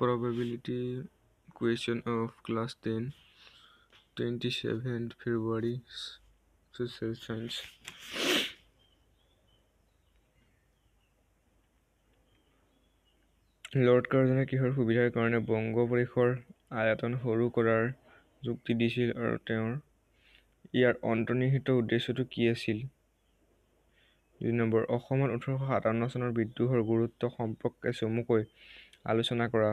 Probability question of class 10, 27th February, social science. Lord কাৰ্জনে কিহৰ সুবিধাৰ কাৰণে বংগ পৰিসৰ আয়তন সৰু কৰাৰ যুক্তি দিছিল আৰু তেওঁৰ ইয়াৰ অন্তৰ্নিহিত উদ্দেশ্যটো কি আছিল? ২ নম্বৰ, অসমত ১৮৫৭ চনৰ বিদ্ৰোহৰ গুৰুত্ব সম্পৰ্কে চমুকৈ আলোচনা কৰা।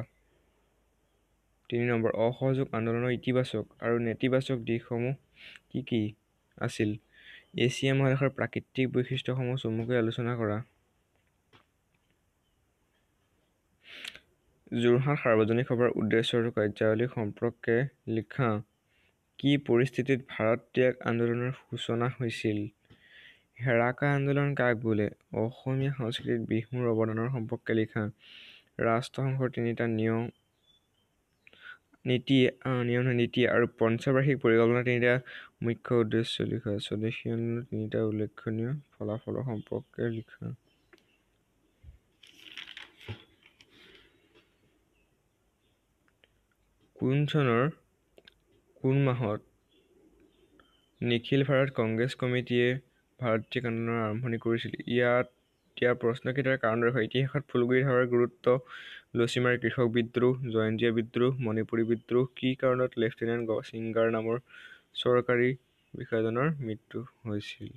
৩ নম্বৰ, অসহযোগ আন্দোলনৰ ইতিবাচক আৰু নেতিবাচক দিশসমূহ কি কি আছিল? এছিয়া মহাদেশৰ প্ৰাকৃতিক বৈশিষ্ট্যসমূহ চমুকৈ আলোচনা কৰা। যোৰহাট সাৰ্বজনিক সভাৰ উদ্দেশ্য আৰু কাৰ্যাৱলী সম্পৰ্কে লিখা। কি পৰিস্থিতিত ভাৰত ত্যাগ আন্দোলনৰ সূচনা হৈছিল? হেৰাকা আন্দোলন কাক বোলে? অসমীয়া সংস্কৃতিত বিহুৰ অৱদানৰ সম্পৰ্কে লিখা। ৰাষ্ট্ৰসংঘৰ তিনিটা নীতি আৰু পঞ্চবাৰ্ষিক পৰিকল্পনাৰ তিনিটা মুখ্য উদ্দেশ্য লিখা। স্বদেশী আন্দোলনৰ তিনিটা উল্লেখনীয় ফলাফলৰ সম্পৰ্কে লিখা। কোন চনৰ কোন মাহত নিখিল ভাৰত কংগ্ৰেছ কমিটিয়ে ভাৰত ত্যাগ আন্দোলনৰ আৰম্ভণি কৰিছিল? ইয়াৰ প্ৰশ্নকেইটাৰ কাৰণ দৰ্শাওক। ইতিহাসত ফুলগুৰি ধাৰাৰ গুৰুত্ব, লছিমাৰী কৃষক বিদ্ৰোহ, জয়ন্তীয়া বিদ্ৰোহ, মণিপুৰী বিদ্ৰোহ। কি কাৰণত লেফটেনেণ্ট ছিংগাৰ নামৰ চৰকাৰী বিষয়াজনৰ মৃত্যু হৈছিল?